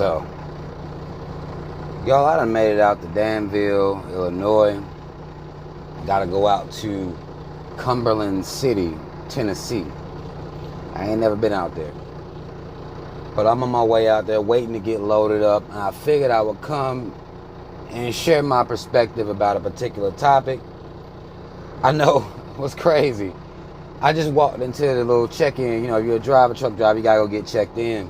So, y'all, I done made it out to Danville, Illinois. Gotta go out to Cumberland City, Tennessee. I ain't never been out there. But I'm on my way out there waiting to get loaded up. And I figured I would come and share my perspective about a particular topic. I know what's crazy. I just walked into the little check-in. You know, if you're a driver, truck driver, you gotta go get checked in.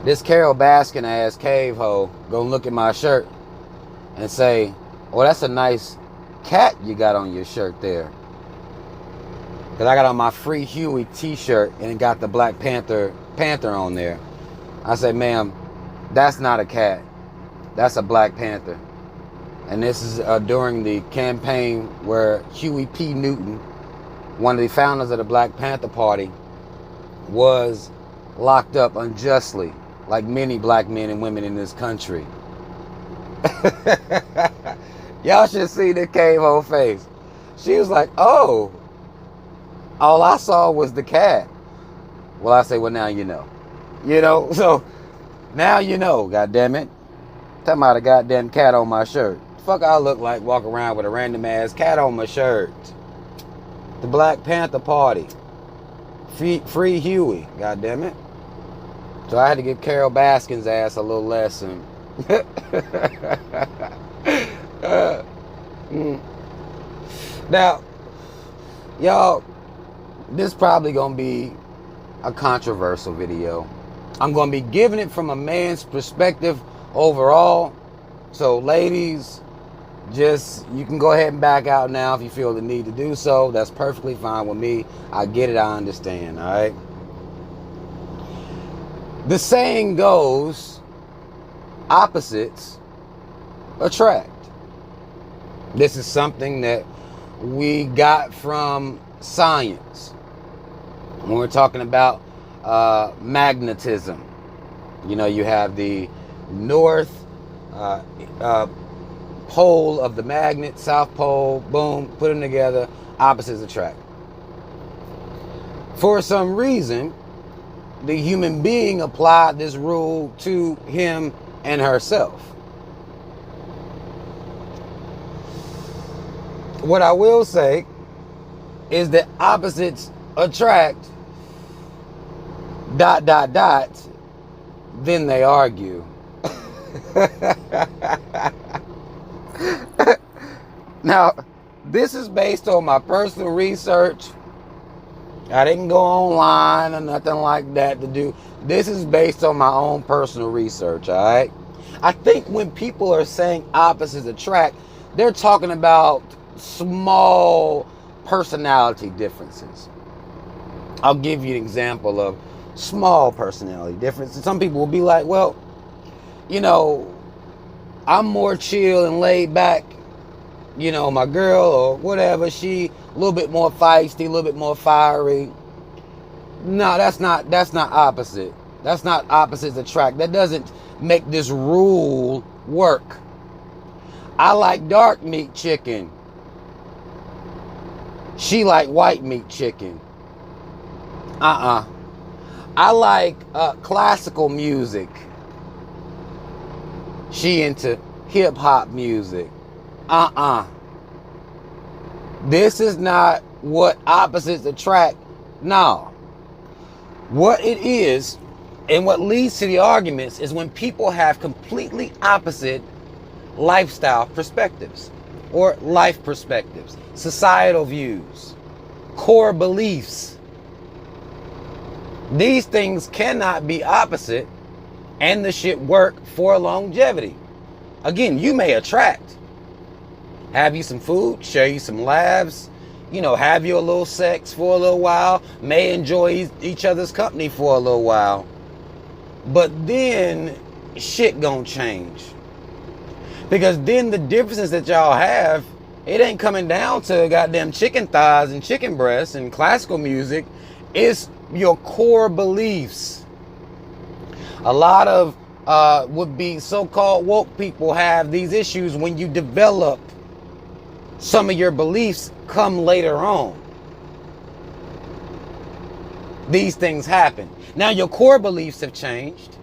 This Carol Baskin ass cave hoe gonna look at my shirt and say, "Oh, that's a nice cat you got on your shirt there." Because I got on my Free Huey t-shirt and it got the Black Panther on there. I said, "Ma'am, that's not a cat. That's a Black Panther." And this is during the campaign where Huey P. Newton, one of the founders of the Black Panther Party, was locked up unjustly, like many black men and women in this country. Y'all should see the cave hoe face. She was like, "Oh, all I saw was the cat." Well, I say, well, now you know. You know, so now you know, goddammit. Talking about a goddamn cat on my shirt. Fuck I look like walking around with a random ass cat on my shirt. The Black Panther Party. Free Huey, goddammit. So I had to give Carol Baskin's ass a little lesson. Now, y'all, this probably gonna be a controversial video. I'm gonna be giving it from a man's perspective overall. So ladies, you can go ahead and back out now if you feel the need to do so. That's perfectly fine with me. I get it, I understand, all right? The saying goes, opposites attract. This is something that we got from science. When we're talking about magnetism, you know, you have the north pole of the magnet, south pole, boom, put them together, opposites attract. For some reason, the human being applied this rule to him and herself. What I will say is that opposites attract ... then they argue. Now, this is based on my personal research. I didn't go online or nothing like that to do. This is based on my own personal research, all right? I think when people are saying opposites attract, they're talking about small personality differences. I'll give you an example of small personality differences. Some people will be like, well, you know, I'm more chill and laid back. You know, my girl or whatever, she a little bit more feisty, a little bit more fiery. No, that's not opposite. That's not opposites attract. That doesn't make this rule work. I like dark meat chicken. She like white meat chicken. I like classical music. She into hip hop music. This is not what opposites attract. No. What it is, and what leads to the arguments, is when people have completely opposite lifestyle perspectives or life perspectives, societal views, core beliefs. These things cannot be opposite and the shit work for longevity. Again, you may attract. Have you some food, share you some laughs, you know, have you a little sex for a little while, may enjoy each other's company for a little while. But then shit gonna change. Because then the differences that y'all have, it ain't coming down to goddamn chicken thighs and chicken breasts and classical music. It's your core beliefs. A lot of would be so-called woke people have these issues when you develop some of your beliefs come later on. These things happen. Now your core beliefs have changed.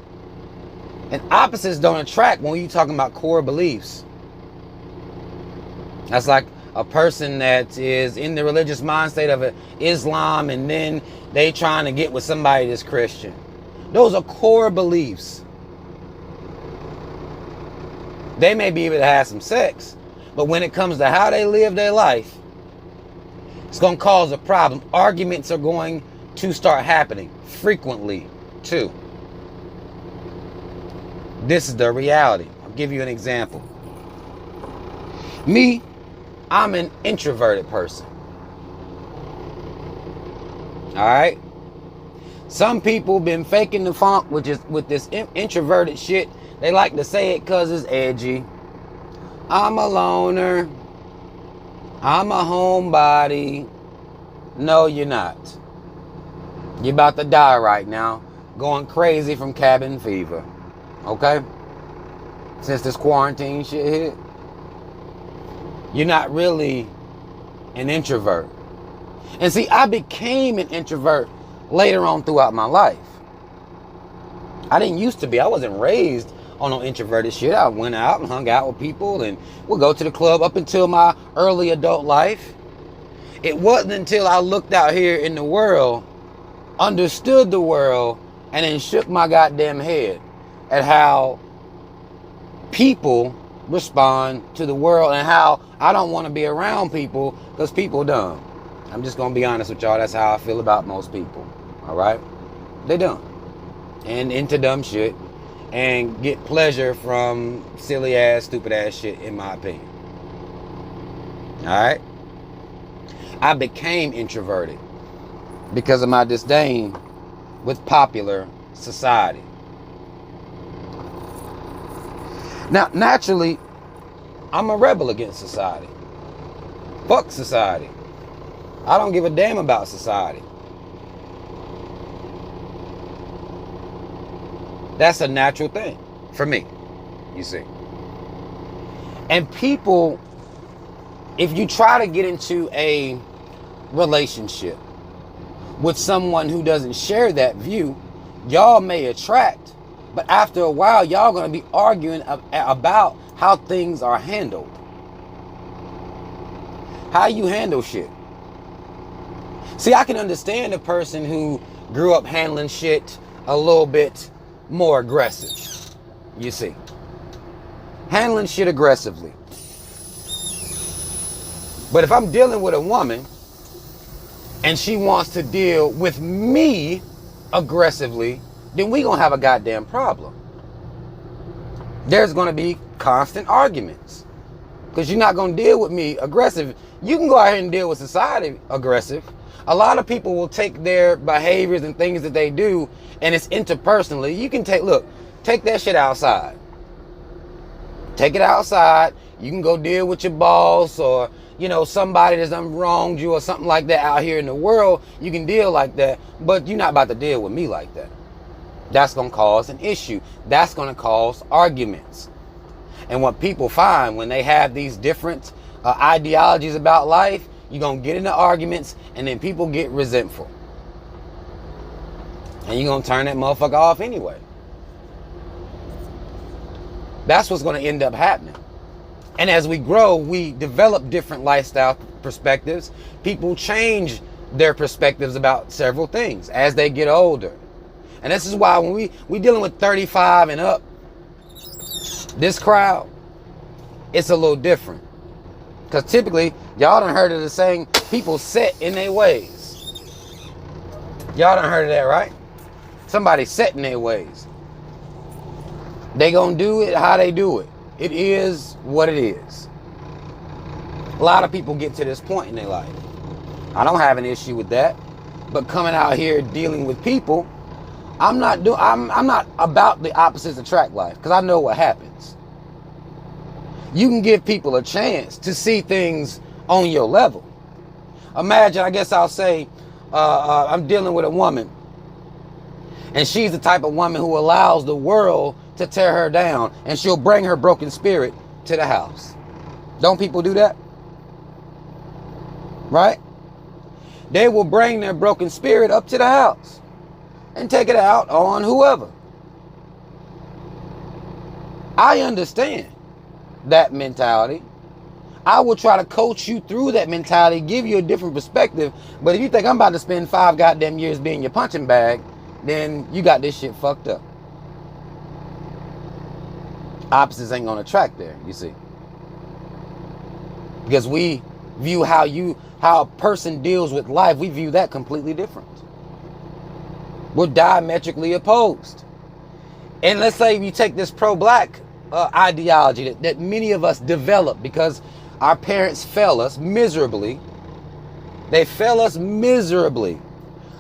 And opposites don't attract when you're talking about core beliefs. That's like a person that is in the religious mind state of Islam, and then they trying to get with somebody that's Christian. Those are core beliefs. They may be able to have some sex, but when it comes to how they live their life, it's going to cause a problem. Arguments are going to start happening frequently too. This is the reality. I'll give you an example. Me, I'm an introverted person. All right? Some people been faking the funk with this introverted shit. They like to say it because it's edgy. I'm a loner. I'm a homebody. No, you're not. You're about to die right now, going crazy from cabin fever. Okay? Since this quarantine shit hit. You're not really an introvert. And see, I became an introvert later on throughout my life. I didn't used to be. I wasn't raised on no introverted shit. I went out and hung out with people and would go to the club up until my early adult life. It wasn't until I looked out here in the world, understood the world, and then shook my goddamn head at how people respond to the world and how I don't want to be around people because people dumb. I'm just going to be honest with y'all. That's how I feel about most people. All right? They dumb. And into dumb shit. And get pleasure from silly ass, stupid ass shit, in my opinion. All right? I became introverted because of my disdain with popular society. Now, naturally, I'm a rebel against society. Fuck society. I don't give a damn about society. That's a natural thing for me, you see. And people, if you try to get into a relationship with someone who doesn't share that view, y'all may attract, but after a while, y'all gonna be arguing about how things are handled. How you handle shit. See, I can understand a person who grew up handling shit a little bit more aggressive, you see. Handling shit aggressively. But if I'm dealing with a woman and she wants to deal with me aggressively, then we gonna have a goddamn problem. There's gonna be constant arguments because you're not gonna deal with me aggressive. You can go out here and deal with society aggressive. A lot of people will take their behaviors and things that they do, and it's interpersonally. You can take that shit outside. Take it outside. You can go deal with your boss or, somebody that's done wronged you or something like that out here in the world. You can deal like that, but you're not about to deal with me like that. That's going to cause an issue. That's going to cause arguments. And what people find when they have these different ideologies about life, you're going to get into arguments, and then people get resentful. And you're going to turn that motherfucker off anyway. That's what's going to end up happening. And as we grow, we develop different lifestyle perspectives. People change their perspectives about several things as they get older. And this is why when we dealing with 35 and up, this crowd, it's a little different. Because typically, y'all done heard of the saying, people set in their ways. Y'all done heard of that, right? Somebody set in their ways. They gonna do it how they do it. It is what it is. A lot of people get to this point in their life. I don't have an issue with that. But coming out here dealing with people, I'm not about the opposites attract life, because I know what happens. You can give people a chance to see things on your level. Imagine, I guess I'll say, I'm dealing with a woman, and she's the type of woman who allows the world to tear her down, and she'll bring her broken spirit to the house. Don't people do that? Right? They will bring their broken spirit up to the house and take it out on whoever. I understand that mentality. I will try to coach you through that mentality, give you a different perspective. But if you think I'm about to spend 5 goddamn years being your punching bag, then you got this shit fucked up. Opposites ain't gonna attract there, you see. Because we view how a person deals with life, we view that completely different. We're diametrically opposed. And let's say you take this pro-black ideology that many of us developed because our parents failed us miserably. They failed us miserably.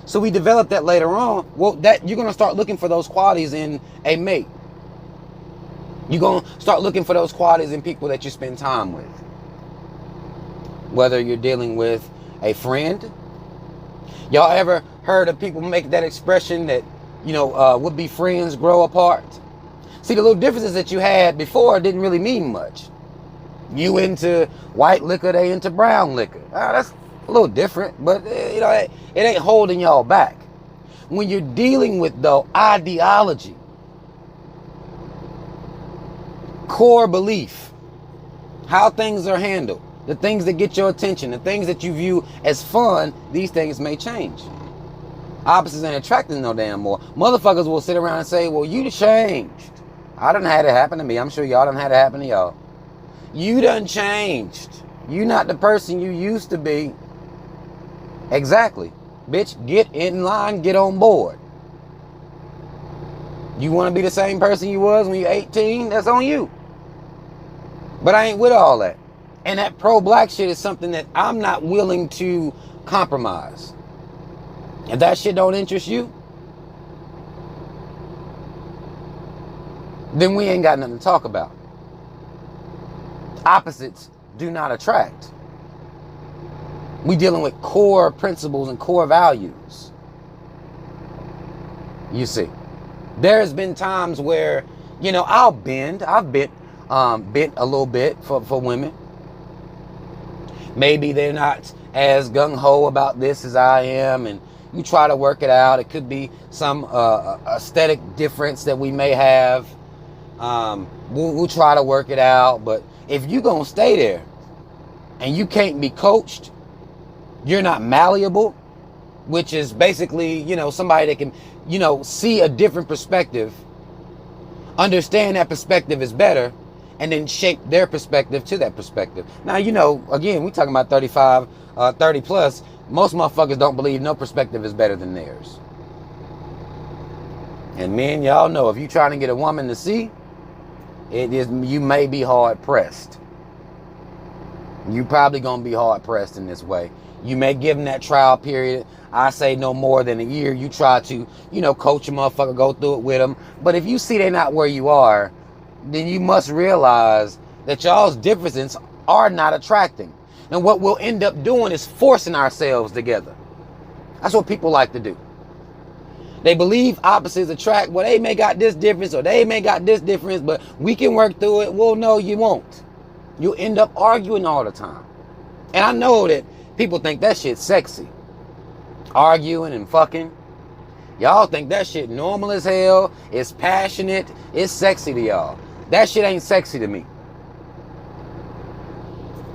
So we developed that later on. Well, that you're going to start looking for those qualities in a mate. You're going to start looking for those qualities in people that you spend time with. Whether you're dealing with a friend. Y'all ever heard of people make that expression that, would-be friends grow apart? See, the little differences that you had before didn't really mean much. You into white liquor, they into brown liquor. That's a little different, but it ain't holding y'all back. When you're dealing with, though, ideology, core belief, how things are handled, the things that get your attention, the things that you view as fun, these things may change. Opposites ain't attracting no damn more. Motherfuckers will sit around and say, well, you changed. I done had it happen to me. I'm sure y'all done had it happen to y'all. You done changed. You not the person you used to be. Exactly. Bitch, get in line, get on board. You want to be the same person you was when you're 18? That's on you. But I ain't with all that. And that pro-black shit is something that I'm not willing to compromise. If that shit don't interest you, then we ain't got nothing to talk about. Opposites do not attract. We dealing with core principles and core values. You see, there's been times where, I've bent a little bit for women. Maybe they're not as gung-ho about this as I am, and you try to work it out. It could be some aesthetic difference that we may have. We'll try to work it out, but if you gonna stay there and you can't be coached, you're not malleable, which is basically, somebody that can, see a different perspective, understand that perspective is better, and then shape their perspective to that perspective. Now, again, we talking about 35, 30 plus. Most motherfuckers don't believe no perspective is better than theirs. And men, y'all know, if you trying to get a woman to see, you may be hard pressed. You probably gonna be hard pressed in this way. You may give them that trial period. I say no more than a year. You try to, coach a motherfucker, go through it with them. But if you see they're not where you are, then you must realize that y'all's differences are not attracting. And what we'll end up doing is forcing ourselves together. That's what people like to do. They believe opposites attract. Well, they may got this difference or they may got this difference, but we can work through it. Well, no, you won't. You'll end up arguing all the time. And I know that people think that shit's sexy. Arguing and fucking. Y'all think that shit normal as hell. It's passionate. It's sexy to y'all. That shit ain't sexy to me.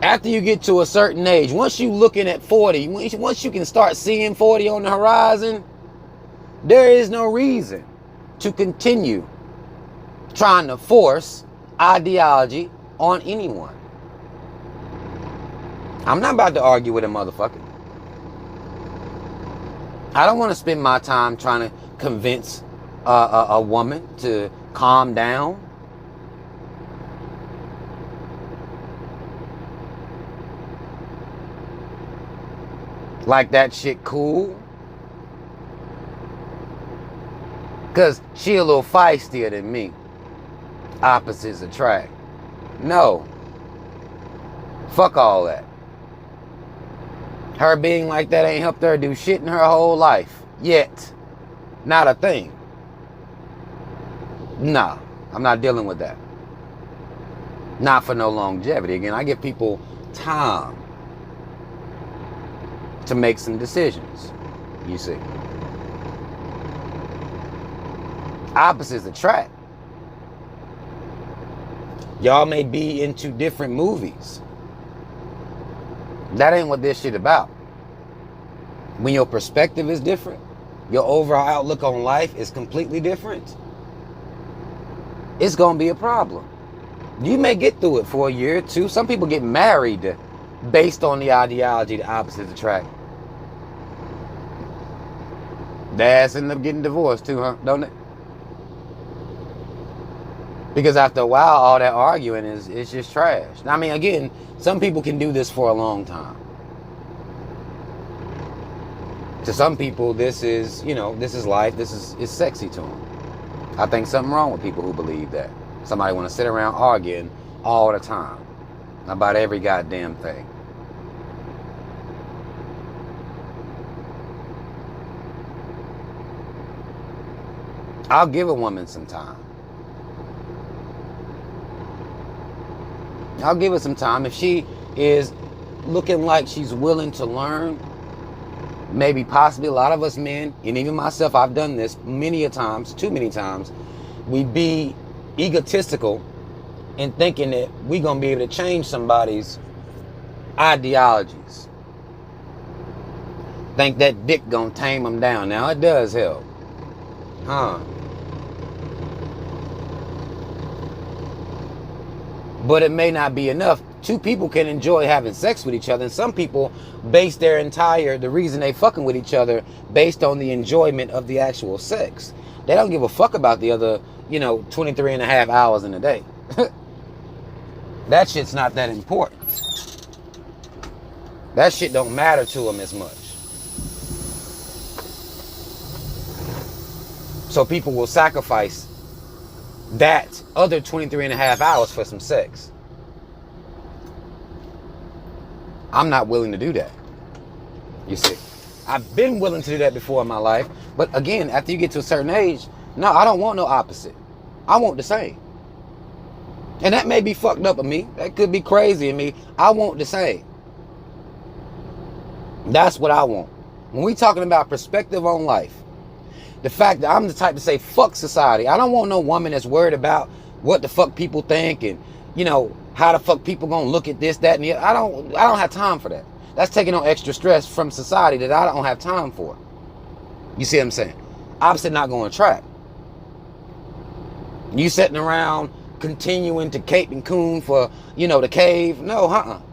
After you get to a certain age, once you looking at 40, once you can start seeing 40 on the horizon, there is no reason to continue trying to force ideology on anyone. I'm not about to argue with a motherfucker. I don't want to spend my time trying to convince a woman to calm down. Like that shit cool. Because she a little feistier than me. Opposites attract. No. Fuck all that. Her being like that ain't helped her do shit in her whole life. Yet. Not a thing. Nah. I'm not dealing with that. Not for no longevity. Again, I give people time to make some decisions. You see. Opposites attract. Y'all may be into different movies. That ain't what this shit about. When your perspective is different, your overall outlook on life is completely different, it's gonna be a problem. You may get through it for a year or two. Some people get married based on the ideology the opposites attract. Dads end up getting divorced too, huh? Don't they? Because after a while, all that arguing is just trash. I mean, again, some people can do this for a long time. To some people, this is, this is life. This is sexy to them. I think something wrong with people who believe that. Somebody want to sit around arguing all the time about every goddamn thing. I'll give a woman some time. I'll give her some time. If she is looking like she's willing to learn, maybe possibly a lot of us men, and even myself, I've done this many a times, too many times, we be egotistical in thinking that we're going to be able to change somebody's ideologies. Think that dick going to tame them down. Now, it does help. Huh? But it may not be enough. Two people can enjoy having sex with each other, and some people base the reason they fucking with each other based on the enjoyment of the actual sex. They don't give a fuck about the other, 23 and a half hours in a day. That shit's not that important. That shit don't matter to them as much. So people will sacrifice that other 23 and a half hours for some sex. I'm not willing to do that. You see, I've been willing to do that before in my life. But again, after you get to a certain age, no, I don't want no opposite. I want the same. And that may be fucked up of me. That could be crazy of me. I want the same. That's what I want. When we talking about perspective on life, the fact that I'm the type to say, fuck society. I don't want no woman that's worried about what the fuck people think and, how the fuck people gonna look at this, that, and the other. I don't have time for that. That's taking on extra stress from society that I don't have time for. You see what I'm saying? Opposite not going to attract. You sitting around continuing to cape and coon for, the cave. No,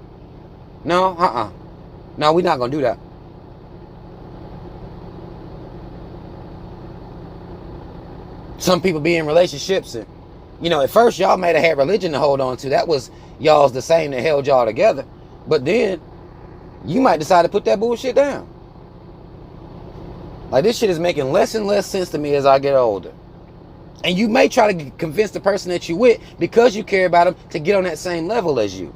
No, we're not gonna do that. Some people be in relationships and, at first y'all might have had religion to hold on to. That was y'all's the same that held y'all together. But then you might decide to put that bullshit down. Like, this shit is making less and less sense to me as I get older. And you may try to convince the person that you with, because you care about them, to get on that same level as you.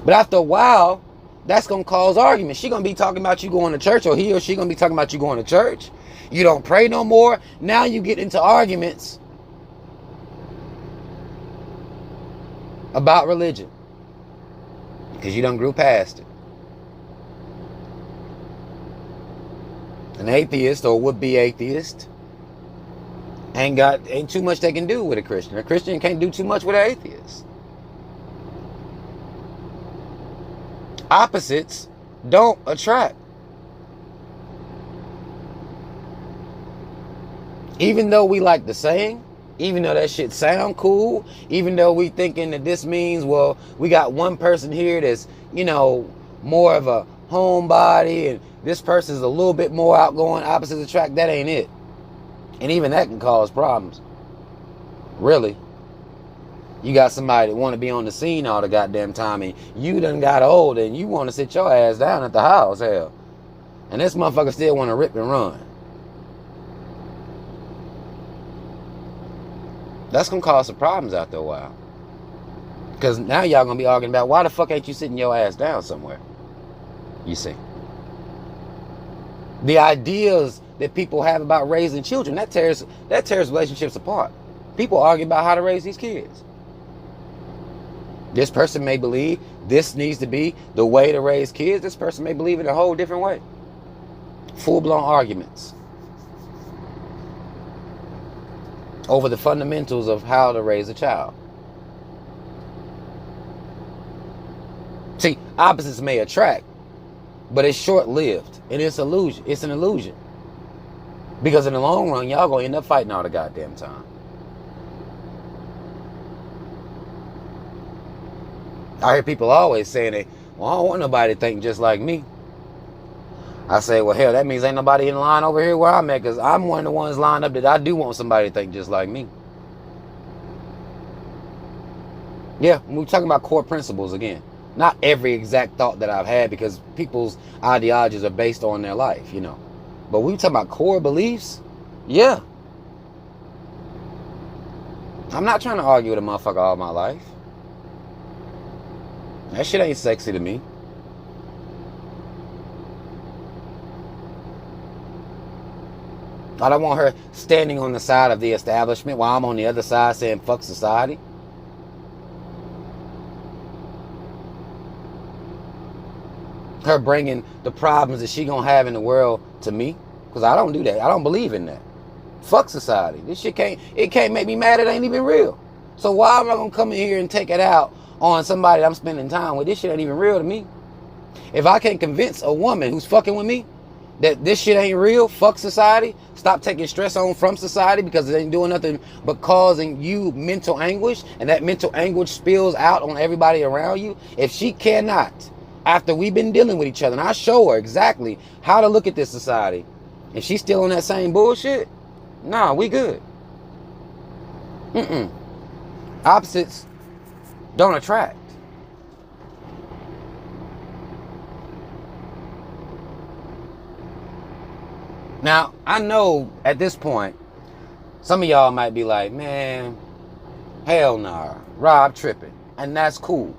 But after a while, that's going to cause arguments. She going to be talking about you going to church, or he or she going to be talking about you going to church. You don't pray no more. Now you get into arguments about religion because you done grew past it. An atheist or would-be atheist ain't too much they can do with a Christian. A Christian can't do too much with an atheist. Opposites don't attract. Even though we like the saying, even though that shit sound cool, even though we thinking that this means, well, we got one person here that's, more of a homebody, and this person's a little bit more outgoing, opposites attract, that ain't it. And even that can cause problems. Really. You got somebody that want to be on the scene all the goddamn time, and you done got old, and you want to sit your ass down at the house, hell. And this motherfucker still want to rip and run. That's going to cause some problems after a while. Because now y'all going to be arguing about, why the fuck ain't you sitting your ass down somewhere? You see. The ideas that people have about raising children, that tears relationships apart. People argue about how to raise these kids. This person may believe this needs to be the way to raise kids. This person may believe in a whole different way. Full-blown arguments over the fundamentals of how to raise a child. See, opposites may attract, but it's short-lived, and it's illusion. It's an illusion. Because in the long run, y'all gonna end up fighting all the goddamn time. I hear people always saying that, well, I don't want nobody to think just like me. I say, well, hell, that means ain't nobody in line over here where I'm at, because I'm one of the ones lined up that I do want somebody to think just like me. Yeah, we're talking about core principles again. Not every exact thought that I've had, because people's ideologies are based on their life, you know. But we talking about core beliefs, yeah. I'm not trying to argue with a motherfucker all my life. That shit ain't sexy to me. I don't want her standing on the side of the establishment while I'm on the other side saying fuck society. Her bringing the problems that she gonna have in the world to me, because I don't do that. I don't believe in that. Fuck society. This shit can't make me mad. It ain't even real. So why am I gonna come in here and take it out on somebody that I'm spending time with? This shit ain't even real to me. If I can't convince a woman who's fucking with me that this shit ain't real, fuck society, stop taking stress on from society because it ain't doing nothing but causing you mental anguish, and that mental anguish spills out on everybody around you. If she cannot, after we've been dealing with each other, and I show her exactly how to look at this society, and she's still on that same bullshit, nah, we good. Opposites don't attract. Now, I know at this point, some of y'all might be like, man, hell nah, Rob tripping. And that's cool.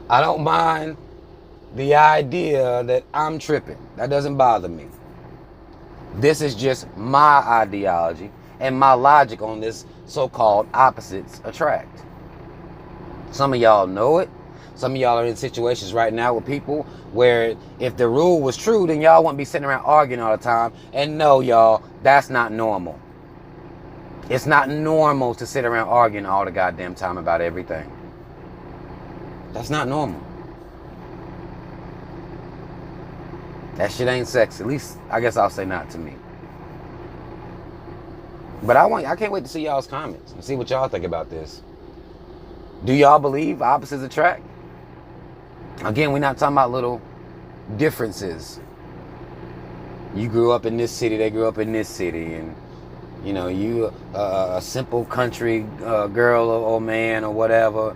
I don't mind the idea that I'm tripping. That doesn't bother me. This is just my ideology and my logic on this so-called opposites attract. Some of y'all know it. Some of y'all are in situations right now with people where if the rule was true, then y'all wouldn't be sitting around arguing all the time. And no, y'all, that's not normal. It's not normal to sit around arguing all the goddamn time about everything. That's not normal. That shit ain't sexy. At least, I guess I'll say not to me. But I can't wait to see y'all's comments and see what y'all think about this. Do y'all believe opposites attract? Again, we're not talking about little differences. You grew up in this city, they grew up in this city, and you know, you a simple country girl or man or whatever,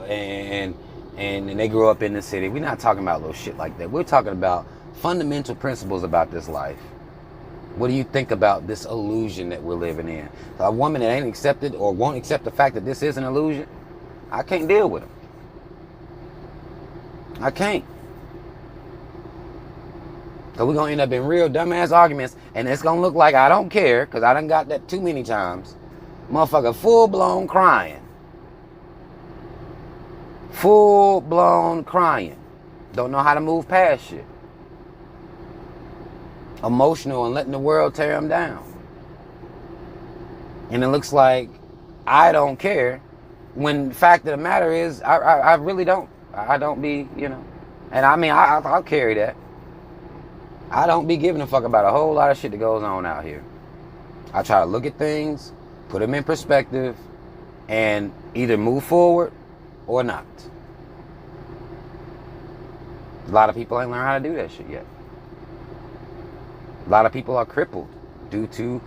and they grew up in the city. We're not talking about little shit like that. We're talking about fundamental principles about this life. What do you think about this illusion that we're living in? A woman that ain't accepted or won't accept the fact that this is an illusion, I can't deal with them. I can't. Because we're going to end up in real dumbass arguments, and it's going to look like I don't care, because I done got that too many times. Motherfucker full-blown crying. Full-blown crying. Don't know how to move past shit. Emotional and letting the world tear them down. And it looks like I don't care, when the fact of the matter is, I really don't. I don't be, you know. And I mean, I'll carry that. I don't be giving a fuck about a whole lot of shit that goes on out here. I try to look at things, put them in perspective, and either move forward or not. A lot of people ain't learned how to do that shit yet. A lot of people are crippled due to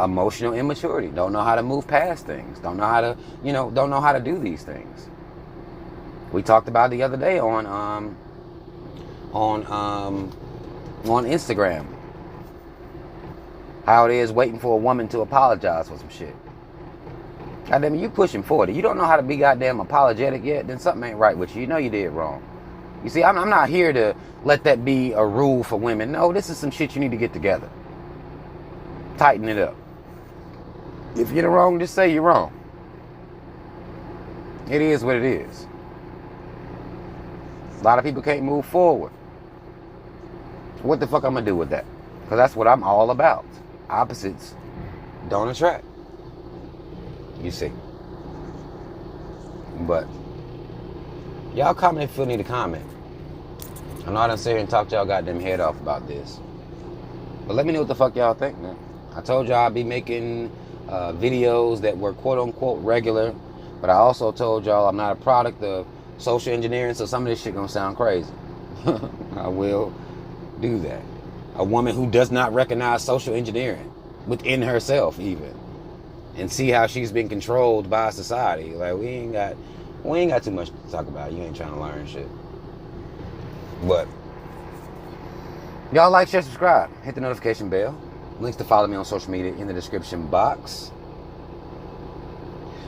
emotional immaturity. Don't know how to move past things. Don't know how to, you know, don't know how to do these things. We talked about it the other day on Instagram. How it is waiting for a woman to apologize for some shit. Goddamn, you pushing 40. You don't know how to be goddamn apologetic yet, then something ain't right with you. You know you did wrong. You see, I'm not here to let that be a rule for women. No, this is some shit you need to get together. Tighten it up. If you're wrong, just say you're wrong. It is what it is. A lot of people can't move forward. What the fuck I'm gonna do with that? Because that's what I'm all about. Opposites don't attract. You see. But Y'all comment if you need to comment. I know I done sit here and talked y'all goddamn head off about this. But let me know what the fuck y'all think, man. I told y'all I'd be making videos that were quote unquote regular. But I also told y'all I'm not a product of social engineering, so some of this shit gonna sound crazy. I will do that. A woman who does not recognize social engineering within herself even, and see how she's been controlled by society. Like we ain't got too much to talk about. You ain't trying to learn shit. But y'all like, share, subscribe, hit the notification bell. Links to follow me on social media in the description box.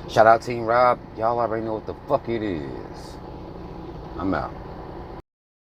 Shout out Team Rob. Y'all already know what the fuck it is. I'm out.